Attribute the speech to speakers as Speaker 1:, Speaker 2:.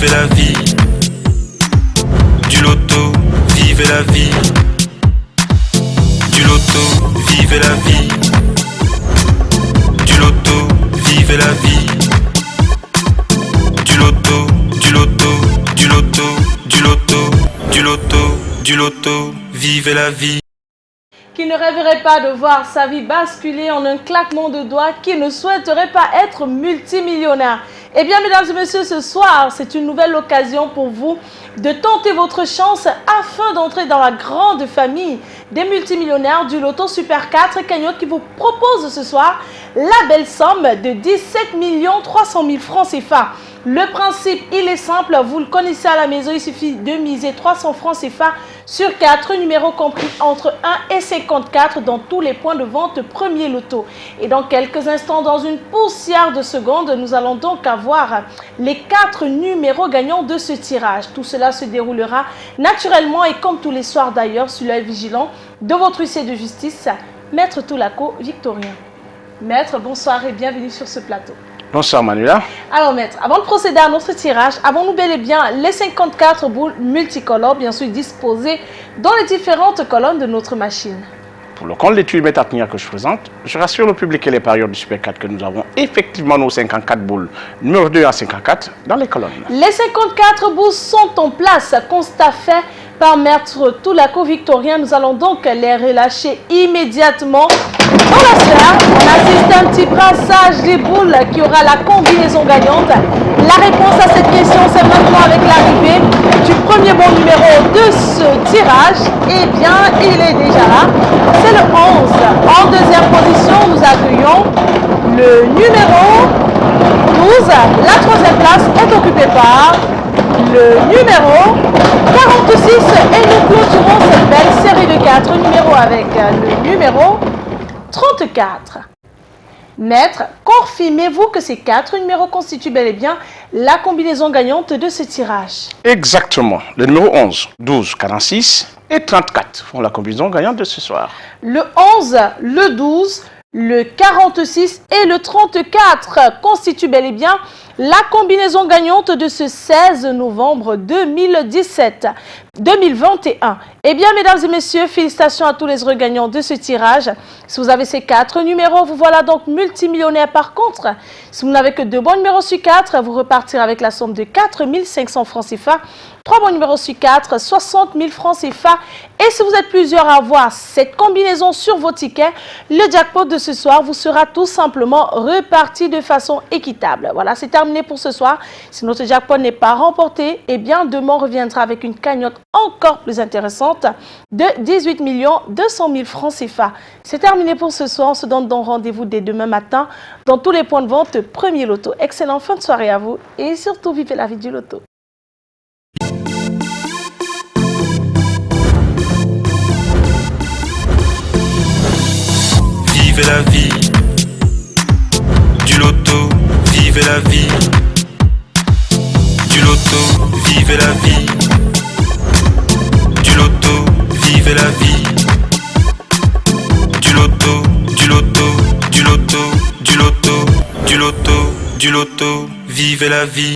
Speaker 1: vivez la vie. Du loto, vivez la vie. Du loto, vivez la vie. Du loto, vivez la vie. Du loto, du loto, du loto, du loto, du loto, du loto, vivez la vie.
Speaker 2: Qui ne rêverait pas de voir sa vie basculer en un claquement de doigts, qui ne souhaiterait pas être multimillionnaire. Eh bien, mesdames et messieurs, ce soir, c'est une nouvelle occasion pour vous de tenter votre chance afin d'entrer dans la grande famille des multimillionnaires du Loto Super 4 cagnotte qui vous propose ce soir la belle somme de 17 300 000 francs CFA. Le principe, il est simple, vous le connaissez à la maison, il suffit de miser 300 francs CFA sur 4 numéros compris entre 1 et 54 dans tous les points de vente premier loto. Et dans quelques instants, dans une poussière de secondes, nous allons donc avoir les 4 numéros gagnants de ce tirage. Tout cela se déroulera naturellement et comme tous les soirs d'ailleurs, sur l'œil vigilant de votre huissier de justice, Maître Toulako Victorien. Maître, bonsoir et bienvenue sur ce plateau.
Speaker 3: Bonsoir Manuela.
Speaker 2: Alors maître, avant de procéder à notre tirage, avons-nous bel et bien les 54 boules multicolores, bien sûr disposées dans les différentes colonnes de notre machine?
Speaker 3: Pour le compte d'études métatinières que je présente, je rassure le public et les parieurs du Super 4 que nous avons effectivement nos 54 boules numéro 2 à 54 dans les colonnes.
Speaker 2: Les 54 boules sont en place, constat fait par Maître Toulako Victorien. Nous allons donc les relâcher immédiatement dans la sphère. On assiste à un petit brassage des boules qui aura la combinaison gagnante. La réponse à cette question, c'est maintenant avec l'arrivée du premier bon numéro de ce tirage. Eh bien, il est déjà là. C'est le 11. En deuxième position, nous accueillons le numéro 12. La troisième place est occupée par le numéro 46 et nous clôturons cette belle série de 4 numéros avec le numéro 34. Maître, confirmez-vous que ces 4 numéros constituent bel et bien la combinaison gagnante de ce tirage?
Speaker 3: Exactement. Le numéro 11, 12, 46 et 34 font la combinaison gagnante de ce soir.
Speaker 2: Le 11, le 12, le 46 et le 34 constituent bel et bien la combinaison gagnante de ce 16 novembre 2021. Eh bien, mesdames et messieurs, félicitations à tous les regagnants de ce tirage. Si vous avez ces 4 numéros, vous voilà donc multimillionnaire. Par contre, si vous n'avez que 2 bons numéros sur 4, vous repartirez avec la somme de 4 500 francs CFA. 3 bons numéros sur 4, 60 000 francs CFA. Et si vous êtes plusieurs à avoir cette combinaison sur vos tickets, le jackpot de ce soir vous sera tout simplement reparti de façon équitable. Voilà, c'est terminé pour ce soir. Si notre jackpot n'est pas remporté, eh bien demain on reviendra avec une cagnotte encore plus intéressante de 18 200 000 francs CFA. C'est terminé pour ce soir. On se donne donc rendez-vous dès demain matin dans tous les points de vente Premier Loto. Excellente fin de soirée à vous et surtout vivez la vie du loto.
Speaker 1: Vivez la vie. Du loto, vivez la vie. Du loto, vivez la vie. Du loto, vivez la vie. Du loto, du loto, du loto, du loto, du loto, du loto, vivez la vie.